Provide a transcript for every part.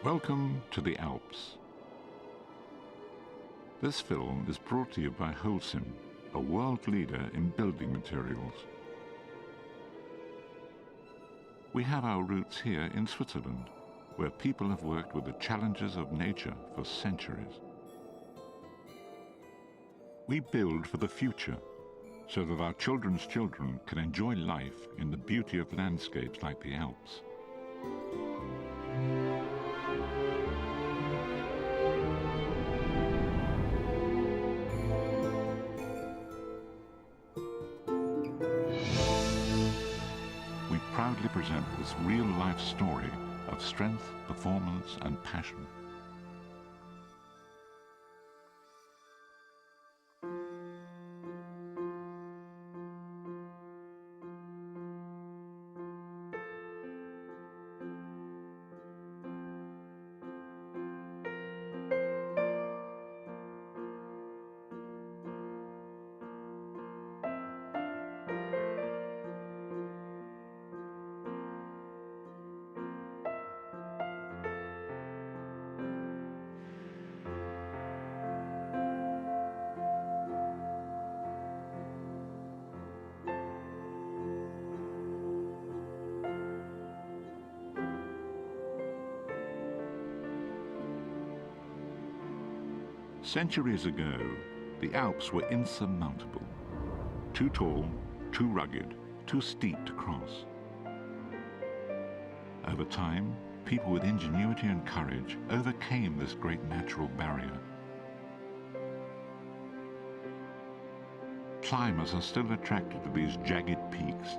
Welcome to the Alps. This film is brought to you by Holcim, a world leader in building materials. We have our roots here in Switzerland, where people have worked with the challenges of nature for centuries. We build for the future, so that our children's children can enjoy life in the beauty of landscapes like the Alps. We proudly present this real-life story of strength, performance, and passion. Centuries ago, the Alps were insurmountable. Too tall, too rugged, too steep to cross. Over time, people with ingenuity and courage overcame this great natural barrier. Climbers are still attracted to these jagged peaks,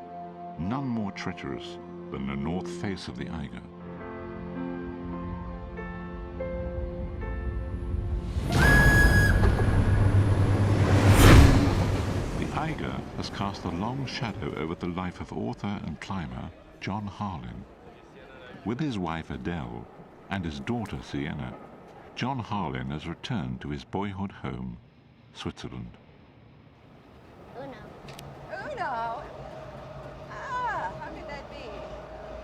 none more treacherous than the north face of the Eiger. Eiger has cast a long shadow over the life of author and climber John Harlin. With his wife Adele and his daughter Sienna, John Harlin has returned to his boyhood home, Switzerland. Uno? Ah, how could that be?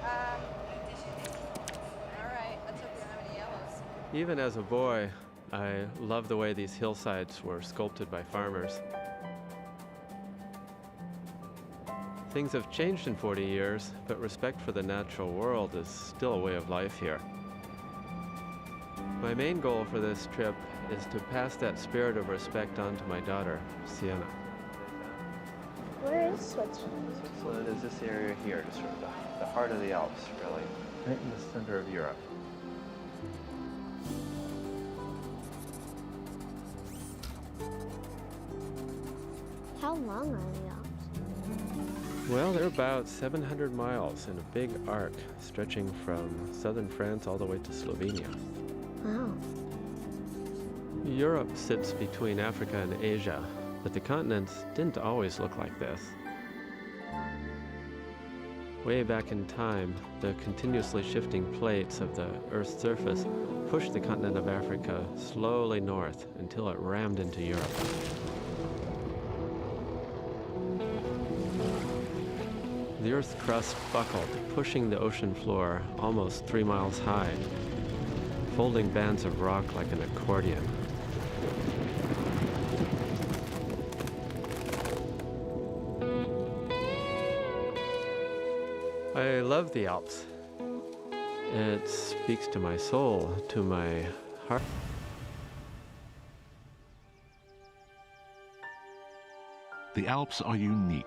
All right, let's hope you don't have any yellows. Even as a boy, I loved the way these hillsides were sculpted by farmers. Things have changed in 40 years, but respect for the natural world is still a way of life here. My main goal for this trip is to pass that spirit of respect on to my daughter, Sienna. Where is Switzerland? Switzerland is this area here, just sort of the heart of the Alps, really, right in the center of Europe. How long are the Alps? Well, they're about 700 miles in a big arc stretching from southern France all the way to Slovenia. Wow. Europe sits between Africa and Asia, but the continents didn't always look like this. Way back in time, the continuously shifting plates of the Earth's surface pushed the continent of Africa slowly north until it rammed into Europe. The Earth's crust buckled, pushing the ocean floor almost 3 miles high, folding bands of rock like an accordion. I love the Alps. It speaks to my soul, to my heart. The Alps are unique.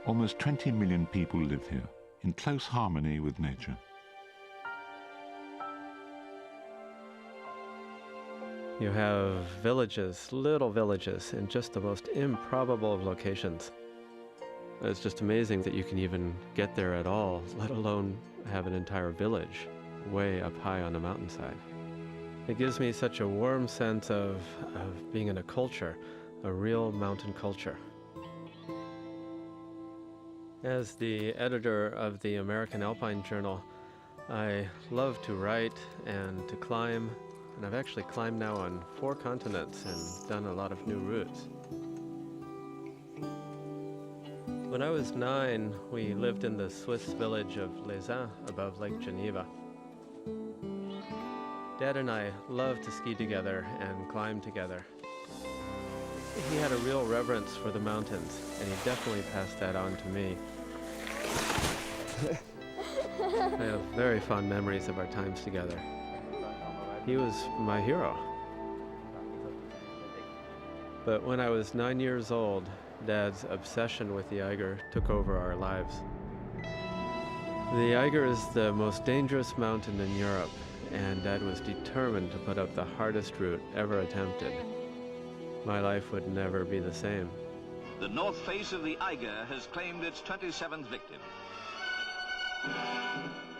Almost 20 million people live here, in close harmony with nature. You have villages, little villages, in just the most improbable of locations. It's just amazing that you can even get there at all, let alone have an entire village way up high on a mountainside. It gives me such a warm sense of being in a culture, a real mountain culture. As the editor of the American Alpine Journal, I love to write and to climb, and I've actually climbed now on 4 continents and done a lot of new routes. When I was 9, we lived in the Swiss village of Les Uns above Lake Geneva. Dad and I loved to ski together and climb together. He had a real reverence for the mountains, and he definitely passed that on to me. I have very fond memories of our times together. He was my hero. But when I was 9 years old, Dad's obsession with the Eiger took over our lives. The Eiger is the most dangerous mountain in Europe, and Dad was determined to put up the hardest route ever attempted. My life would never be the same. The north face of the Eiger has claimed its 27th victim.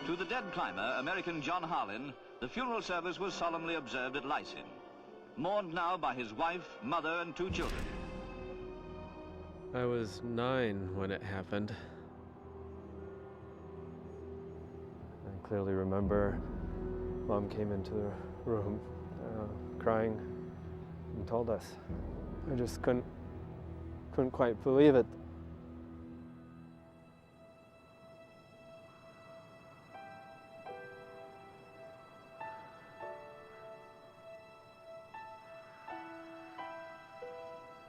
To the dead climber, American John Harlin, the funeral service was solemnly observed at Lysin, mourned now by his wife, mother, and 2 children. I was 9 when it happened. I clearly remember Mom came into the room crying and told us. I just couldn't quite believe it.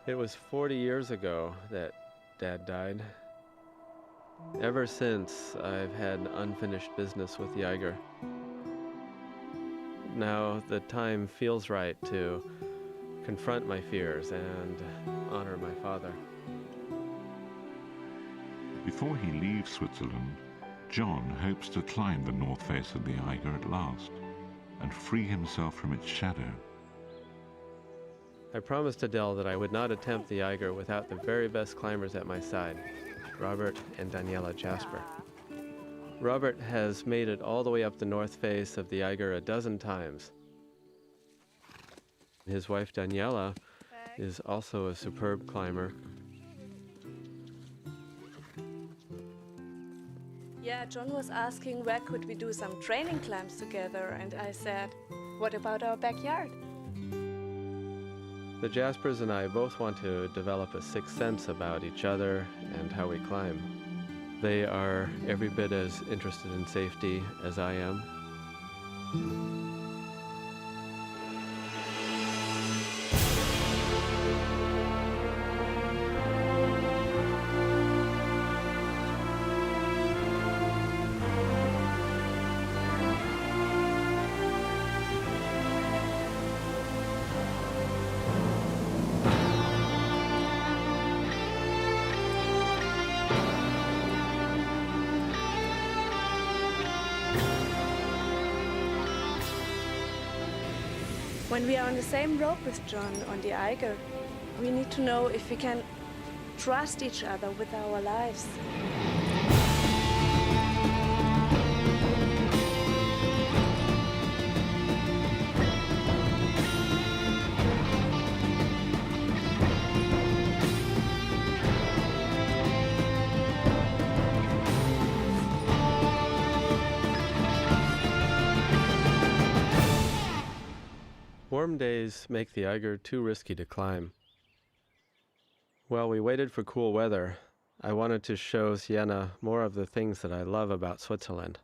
It was 40 years ago that Dad died. Ever since, I've had unfinished business with the Eiger. Now the time feels right to confront my fears and honor my father. Before he leaves Switzerland, John hopes to climb the north face of the Eiger at last and free himself from its shadow. I promised Adele that I would not attempt the Eiger without the very best climbers at my side, Robert and Daniela Jasper. Robert has made it all the way up the north face of the Eiger a dozen times. His wife Daniela is also a superb climber. Yeah, John was asking where could we do some training climbs together, and I said, what about our backyard? The Jaspers and I both want to develop a sixth sense about each other and how we climb. They are every bit as interested in safety as I am. When we are on the same rope with John on the Eiger, we need to know if we can trust each other with our lives. Warm days make the Eiger too risky to climb. While we waited for cool weather, I wanted to show Sienna more of the things that I love about Switzerland.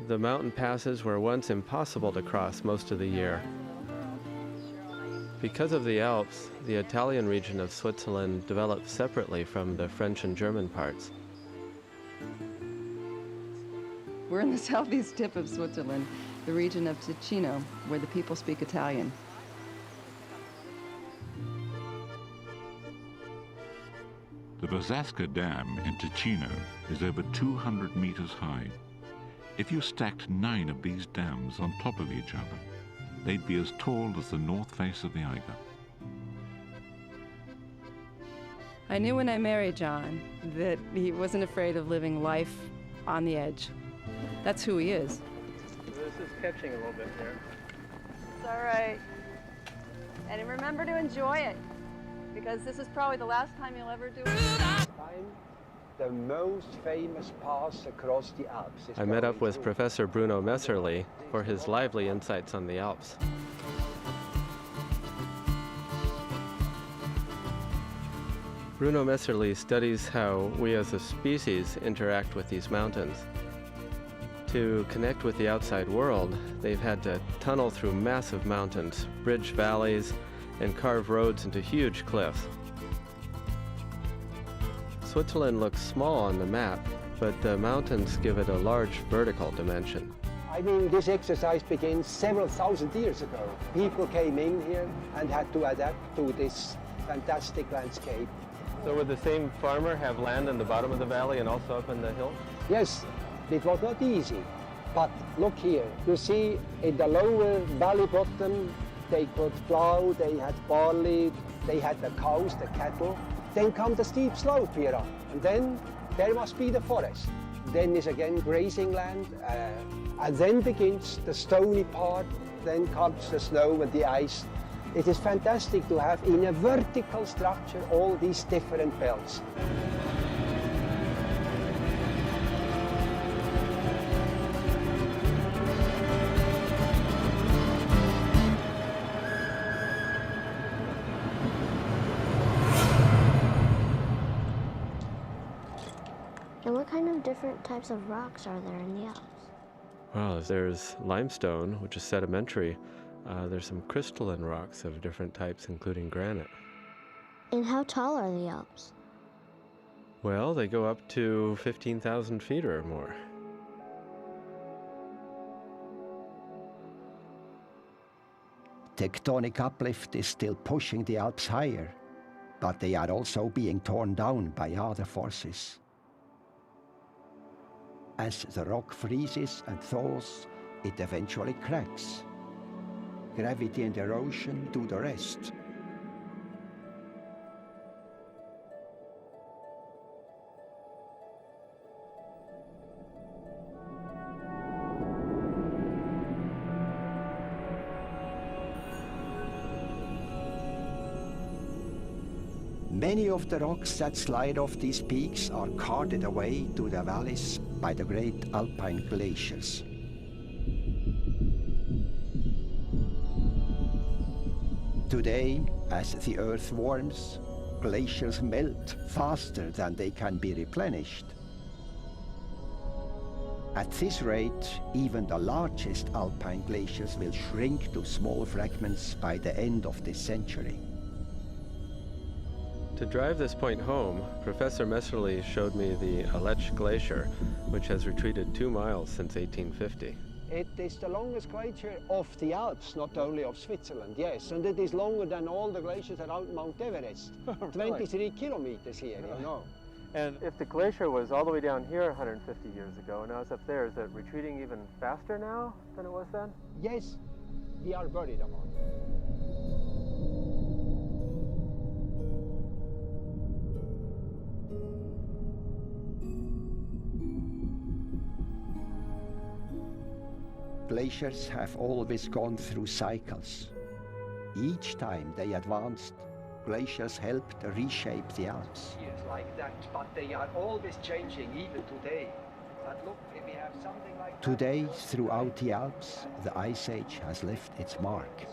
The mountain passes were once impossible to cross most of the year. Because of the Alps, the Italian region of Switzerland developed separately from the French and German parts. We're in the southeast tip of Switzerland, the region of Ticino, where the people speak Italian. The Versasca Dam in Ticino is over 200 meters high. If you stacked 9 of these dams on top of each other, they'd be as tall as the north face of the Eiger. I knew when I married John that he wasn't afraid of living life on the edge. That's who he is. This is catching a little bit here. It's all right. And remember to enjoy it, because this is probably the last time you'll ever do it. The most famous pass across the Alps. I met up with Professor Bruno Messerli for his lively insights on the Alps. Bruno Messerli studies how we as a species interact with these mountains. To connect with the outside world, they've had to tunnel through massive mountains, bridge valleys, and carve roads into huge cliffs. Switzerland looks small on the map, but the mountains give it a large vertical dimension. I mean, this exercise begins several thousand years ago. People came in here and had to adapt to this fantastic landscape. So would the same farmer have land in the bottom of the valley and also up in the hill? Yes, it was not easy. But look here, you see in the lower valley bottom, they could plow, they had barley, they had the cows, the cattle. Then comes the steep slope here up, and then there must be the forest. Then is again grazing land, and then begins the stony part, then comes the snow and the ice. It is fantastic to have in a vertical structure all these different belts. And what kind of different types of rocks are there in the Alps? Well, there's limestone, which is sedimentary. There's some crystalline rocks of different types, including granite. And how tall are the Alps? Well, they go up to 15,000 feet or more. Tectonic uplift is still pushing the Alps higher, but they are also being torn down by other forces. As the rock freezes and thaws, it eventually cracks. Gravity and erosion do the rest. Many of the rocks that slide off these peaks are carted away to the valleys by the great alpine glaciers. Today, as the earth warms, glaciers melt faster than they can be replenished. At this rate, even the largest alpine glaciers will shrink to small fragments by the end of this century. To drive this point home, Professor Messerli showed me the Aletsch Glacier, which has retreated 2 miles since 1850. It is the longest glacier of the Alps, not only of Switzerland, yes. And it is longer than all the glaciers around Mount Everest. 23 kilometers here, you know. And if the glacier was all the way down here 150 years ago, and now it's up there, is it retreating even faster now than it was then? Yes, we are worried about it. Glaciers have always gone through cycles. Each time they advanced, glaciers helped reshape the Alps. Yes, like that, but they are always changing even today. But look, we have something like Today, throughout the Alps, the Ice Age has left its mark.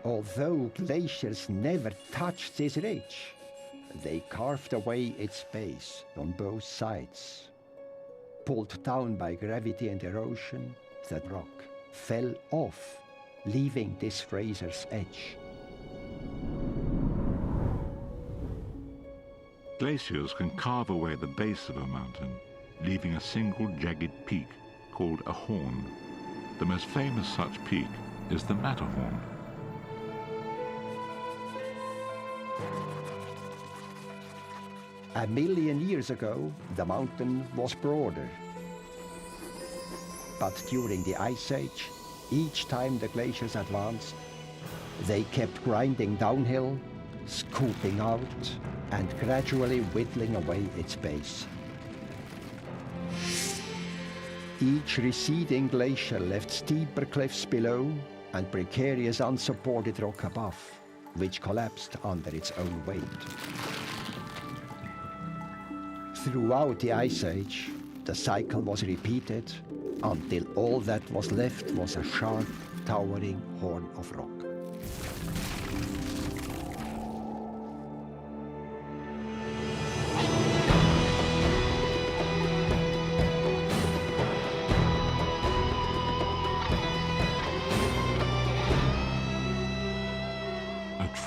Although glaciers never touched this ridge, they carved away its base on both sides. Pulled down by gravity and erosion, the rock fell off, leaving this Fraser's edge. Glaciers can carve away the base of a mountain, leaving a single jagged peak called a horn. The most famous such peak is the Matterhorn. A million years ago, the mountain was broader. But during the Ice Age, each time the glaciers advanced, they kept grinding downhill, scooping out, and gradually whittling away its base. Each receding glacier left steeper cliffs below and precarious unsupported rock above, which collapsed under its own weight. Throughout the Ice Age, the cycle was repeated until all that was left was a sharp, towering horn of rock.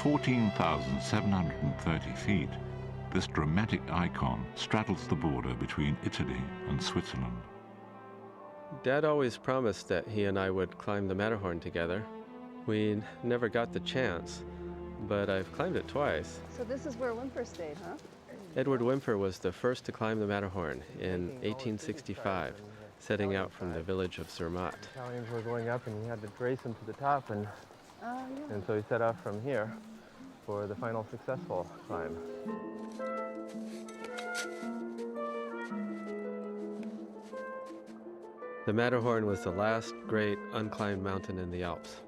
14,730 feet, this dramatic icon straddles the border between Italy and Switzerland. Dad always promised that he and I would climb the Matterhorn together. We never got the chance, but I've climbed it twice. So this is where Whymper stayed, huh? Edward Whymper was the first to climb the Matterhorn in 1865, setting out from the village of Zermatt. Italians were going up and he had to race them to the top, and so he set off from here for the final successful climb. The Matterhorn was the last great unclimbed mountain in the Alps.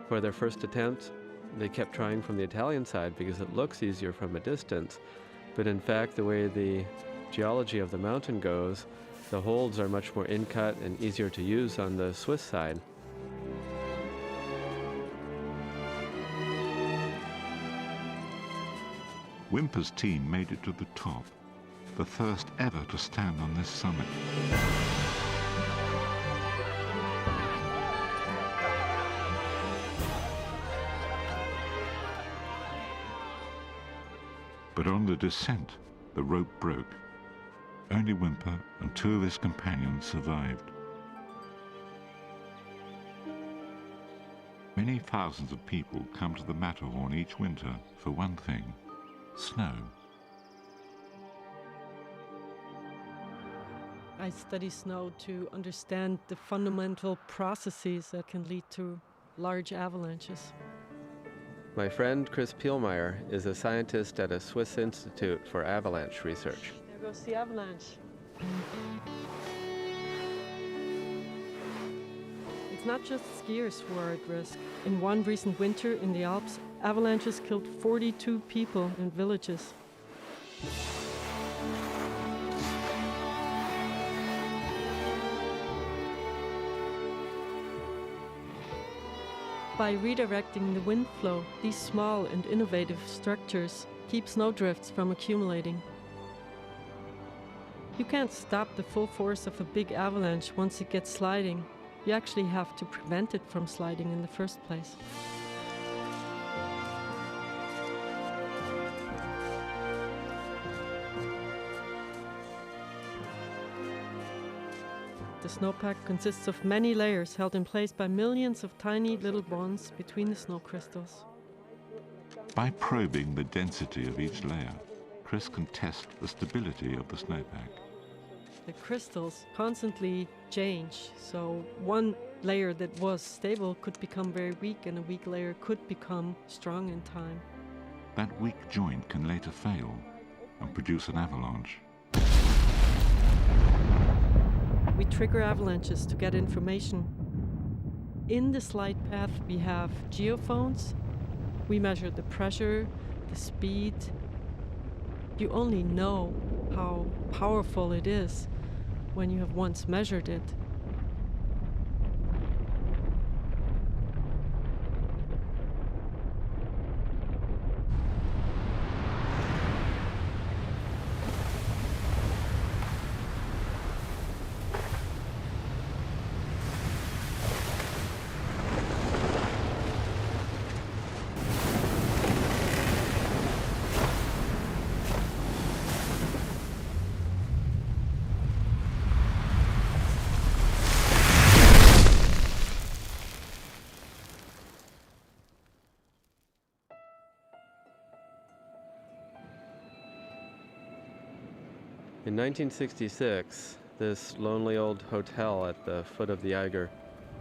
For their first attempt, they kept trying from the Italian side because it looks easier from a distance, but in fact the way the geology of the mountain goes, the holds are much more in-cut and easier to use on the Swiss side. Whymper's team made it to the top, the first ever to stand on this summit. But on the descent, the rope broke. Only Whymper and two of his companions survived. Many thousands of people come to the Matterhorn each winter for one thing: snow. I study snow to understand the fundamental processes that can lead to large avalanches. My friend Chris Pielmeyer is a scientist at a Swiss Institute for Avalanche Research. There goes the avalanche. It's not just skiers who are at risk. In one recent winter in the Alps, avalanches killed 42 people in villages. By redirecting the wind flow, these small and innovative structures keep snowdrifts from accumulating. You can't stop the full force of a big avalanche once it gets sliding. You actually have to prevent it from sliding in the first place. The snowpack consists of many layers held in place by millions of tiny little bonds between the snow crystals. By probing the density of each layer, Chris can test the stability of the snowpack. The crystals constantly change, so one layer that was stable could become very weak, and a weak layer could become strong in time. That weak joint can later fail and produce an avalanche. We trigger avalanches to get information. In the slide path, we have geophones. We measure the pressure, the speed. You only know how powerful it is when you have once measured it. In 1966, this lonely old hotel at the foot of the Eiger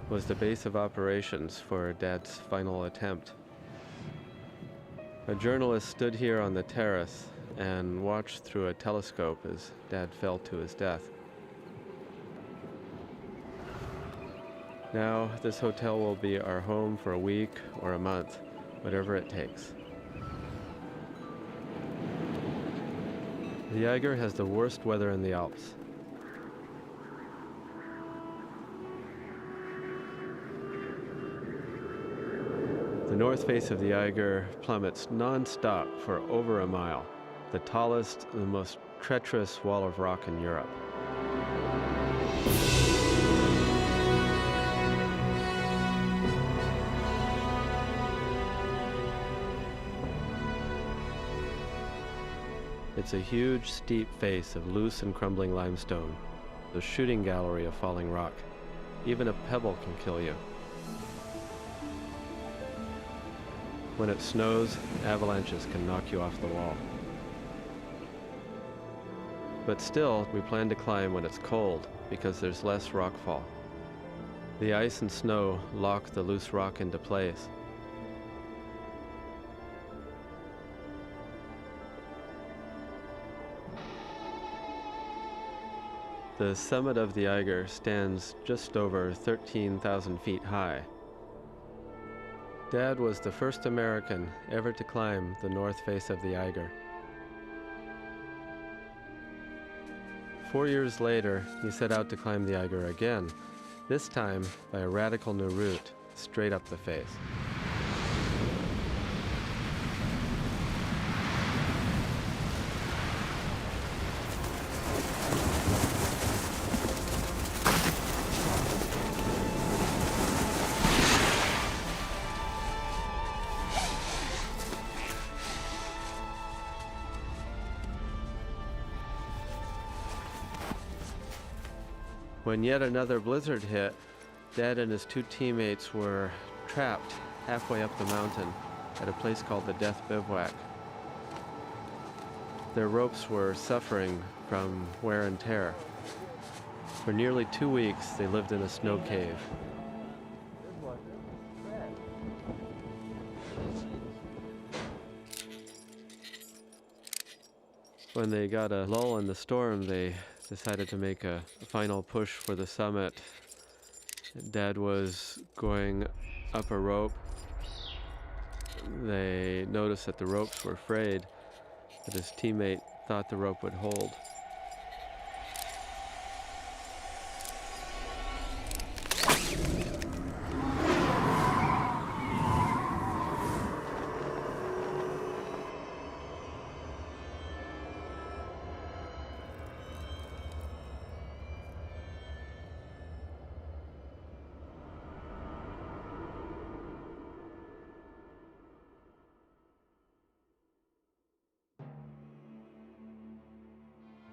was the base of operations for Dad's final attempt. A journalist stood here on the terrace and watched through a telescope as Dad fell to his death. Now, this hotel will be our home for a week or a month, whatever it takes. The Eiger has the worst weather in the Alps. The north face of the Eiger plummets non-stop for over a mile, the tallest and the most treacherous wall of rock in Europe. It's a huge, steep face of loose and crumbling limestone, a shooting gallery of falling rock. Even a pebble can kill you. When it snows, avalanches can knock you off the wall. But still, we plan to climb when it's cold because there's less rockfall. The ice and snow lock the loose rock into place. The summit of the Eiger stands just over 13,000 feet high. Dad was the first American ever to climb the north face of the Eiger. 4 years later, he set out to climb the Eiger again, this time by a radical new route, straight up the face. When yet another blizzard hit, Dad and his two teammates were trapped halfway up the mountain at a place called the Death Bivouac. Their ropes were suffering from wear and tear. For nearly 2 weeks, they lived in a snow cave. When they got a lull in the storm, they decided to make a final push for the summit. Dad was going up a rope. They noticed that the ropes were frayed, but his teammate thought the rope would hold.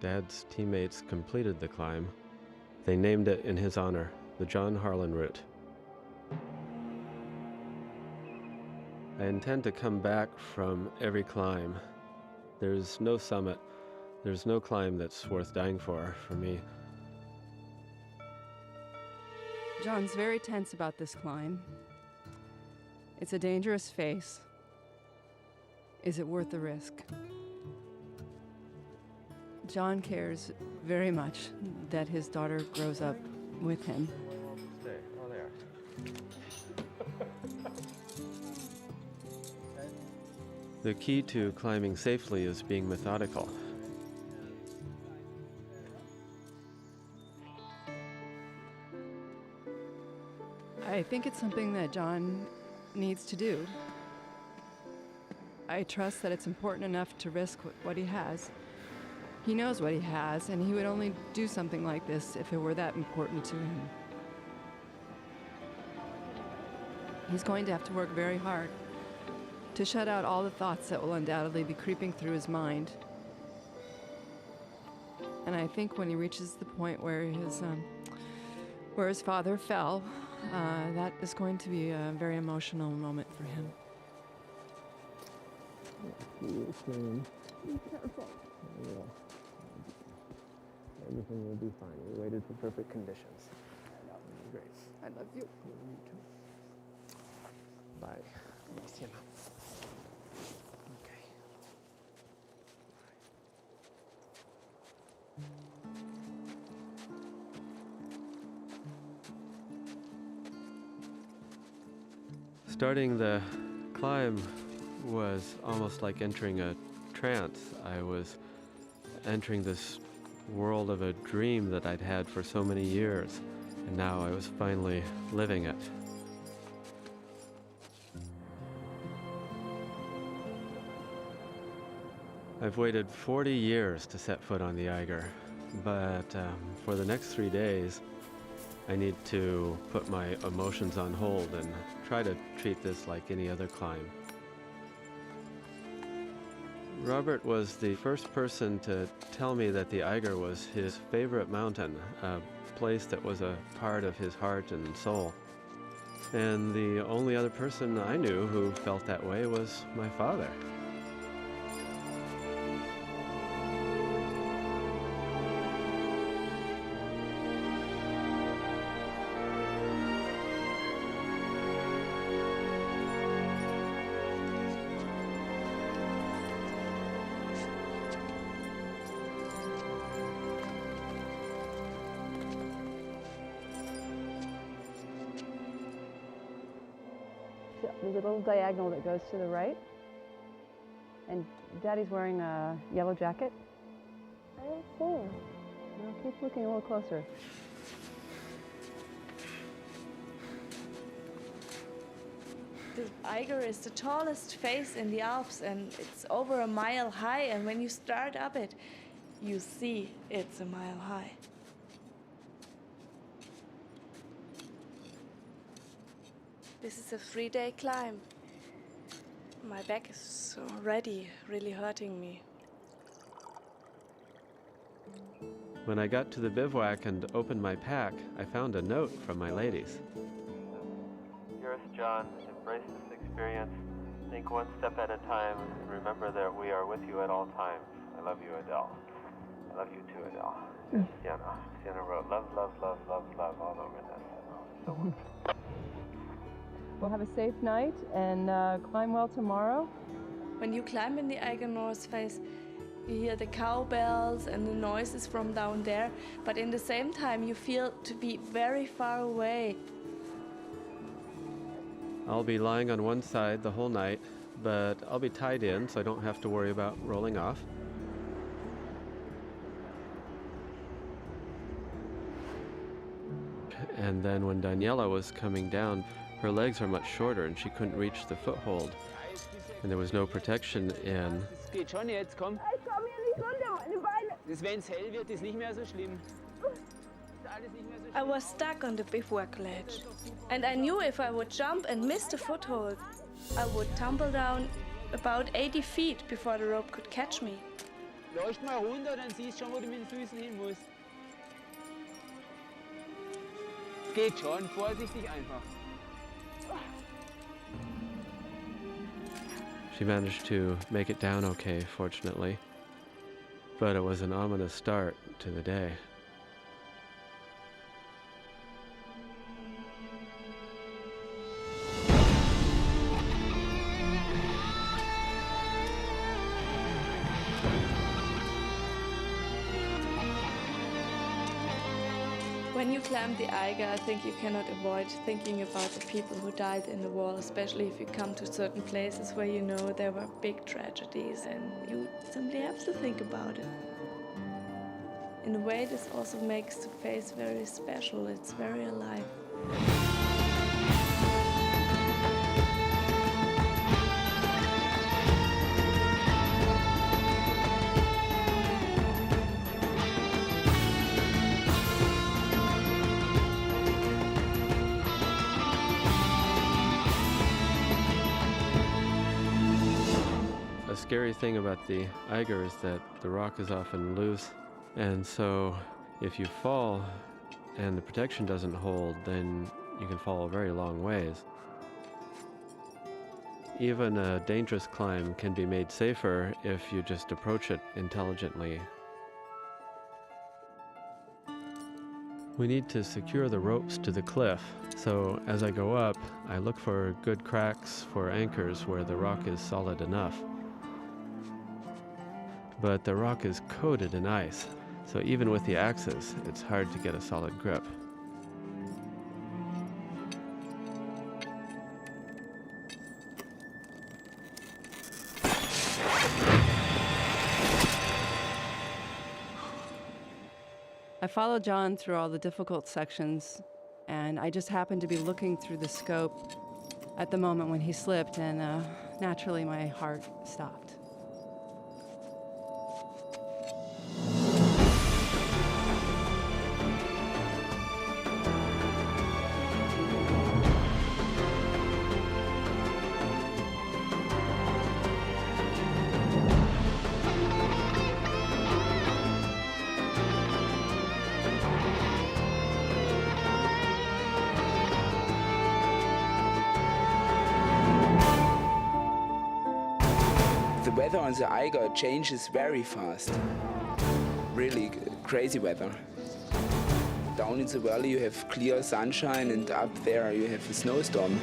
Dad's teammates completed the climb. They named it in his honor, the John Harlan Route. I intend to come back from every climb. There's no summit, there's no climb that's worth dying for me. John's very tense about this climb. It's a dangerous face. Is it worth the risk? John cares very much that his daughter grows up with him. Oh, there. The key to climbing safely is being methodical. I think it's something that John needs to do. I trust that it's important enough to risk what he has. He knows what he has, and he would only do something like this if it were that important to him. He's going to have to work very hard to shut out all the thoughts that will undoubtedly be creeping through his mind. And I think when he reaches the point where his father fell, that is going to be a very emotional moment for him. Be careful. Yeah. Everything will be fine. We waited for perfect conditions. Great. I love you. You too. Bye. Sienna. Okay. Starting the climb was almost like entering a trance. I was entering this world of a dream that I'd had for so many years, and now I was finally living it. I've waited 40 years to set foot on the Eiger, but for the next 3 days, I need to put my emotions on hold and try to treat this like any other climb. Robert was the first person to tell me that the Eiger was his favorite mountain, a place that was a part of his heart and soul. And the only other person I knew who felt that way was my father. There's a little diagonal that goes to the right. And Daddy's wearing a yellow jacket. I don't see him. No, keep looking a little closer. The Eiger is the tallest face in the Alps, and it's over a mile high, and when you start up it, you see it's a mile high. This is a 3-day climb. My back is already really hurting me. When I got to the bivouac and opened my pack, I found a note from my ladies. Dearest John, embrace this experience. Think one step at a time and remember that we are with you at all times. I love you, Adele. I love you too, Adele. Sienna. Sienna wrote love, love, love, love, love all over this. So wonderful. Well, have a safe night and climb well tomorrow. When you climb in the Eiger North face, you hear the cowbells and the noises from down there, but in the same time you feel to be very far away. I'll be lying on one side the whole night, but I'll be tied in so I don't have to worry about rolling off. And then when Daniela was coming down, her legs are much shorter and she couldn't reach the foothold. And there was no protection in. I was stuck on the bivouac ledge, and I knew if I would jump and miss the foothold, I would tumble down about 80 feet before the rope could catch me. Leucht mal runter, dann siehst du schon, wo du mit den Füßen hin musst. Geht schon, vorsichtig einfach. She managed to make it down okay, fortunately. But it was an ominous start to the day. When you climb the Eiger, I think you cannot avoid thinking about the people who died in the war, especially if you come to certain places where you know there were big tragedies, and you simply have to think about it. In a way, this also makes the face very special. It's very alive. The scary thing about the Eiger is that the rock is often loose, and so if you fall and the protection doesn't hold, then you can fall a very long ways. Even a dangerous climb can be made safer if you just approach it intelligently. We need to secure the ropes to the cliff, so as I go up, I look for good cracks for anchors where the rock is solid enough. But the rock is coated in ice, so even with the axes, it's hard to get a solid grip. I followed John through all the difficult sections, and I just happened to be looking through the scope at the moment when he slipped, and naturally my heart stopped. weather on the Eiger changes very fast. Really crazy weather. Down in the valley you have clear sunshine, and up there you have a snowstorm.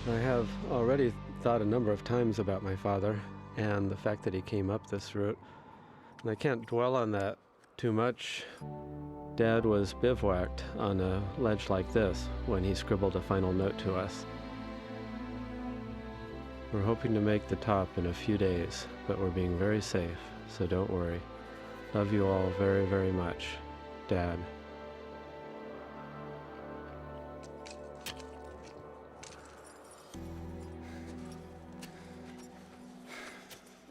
I have already thought a number of times about my father and the fact that he came up this route. And I can't dwell on that too much. Dad was bivouacked on a ledge like this when he scribbled a final note to us. We're hoping to make the top in a few days, but we're being very safe, so don't worry. Love you all very, very much. Dad.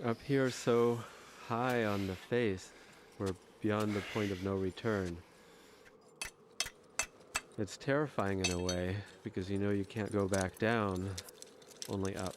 Up here so high on the face, we're beyond the point of no return. It's terrifying in a way, because you know you can't go back down, only up.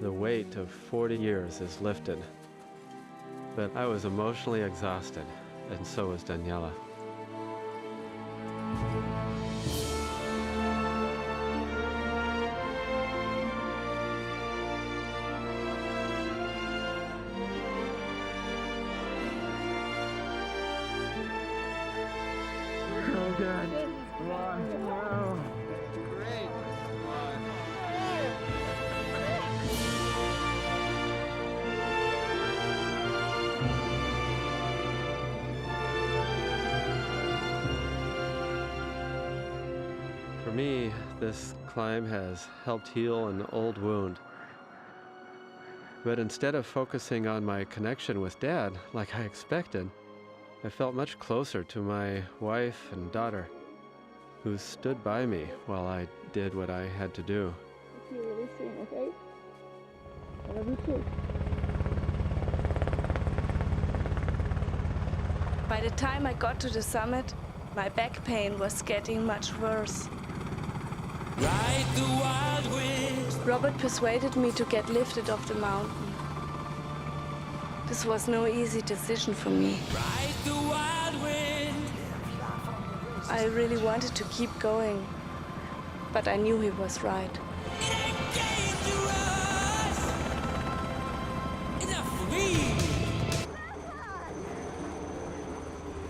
The weight of 40 years is lifted. But I was emotionally exhausted, and so was Daniela. Oh, God. Come on. Wow. Great. For me, this climb has helped heal an old wound. But instead of focusing on my connection with Dad, like I expected, I felt much closer to my wife and daughter, who stood by me while I did what I had to do. See you really soon, okay? I love you too. By the time I got to the summit, my back pain was getting much worse. Ride the wild wind. Robert persuaded me to get lifted off the mountain. This was no easy decision for me. Ride the wild wind. I really wanted to keep going, but I knew he was right.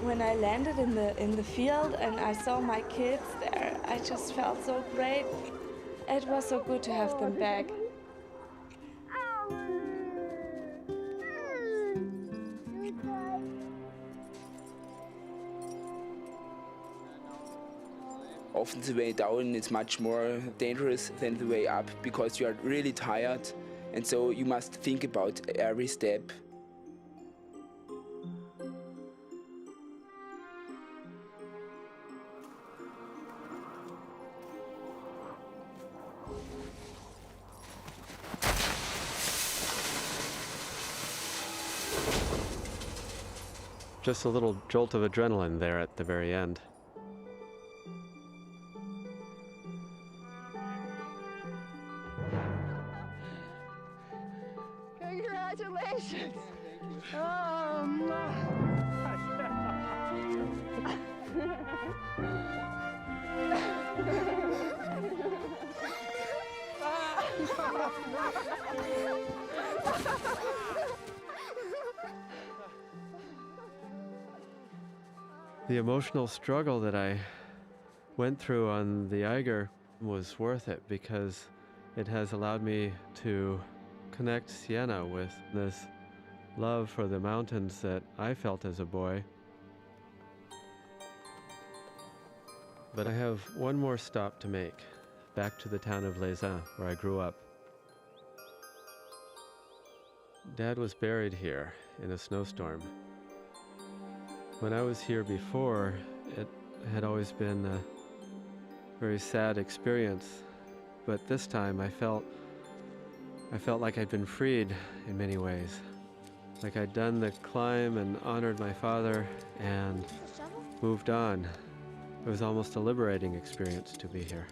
When I landed in the field and I saw my kids there, I just felt so great. It was so good to have them back. Often the way down is much more dangerous than the way up because you are really tired, and so you must think about every step. just a little jolt of adrenaline there at the very end. Congratulations! Oh, my. The emotional struggle that I went through on the Eiger was worth it because it has allowed me to connect Siena with this love for the mountains that I felt as a boy. But I have one more stop to make, back to the town of Les Uns, where I grew up. Dad was buried here in a snowstorm. When I was here before, it had always been a very sad experience, but this time I felt like I'd been freed in many ways. Like I'd done the climb and honored my father and moved on. It was almost a liberating experience to be here.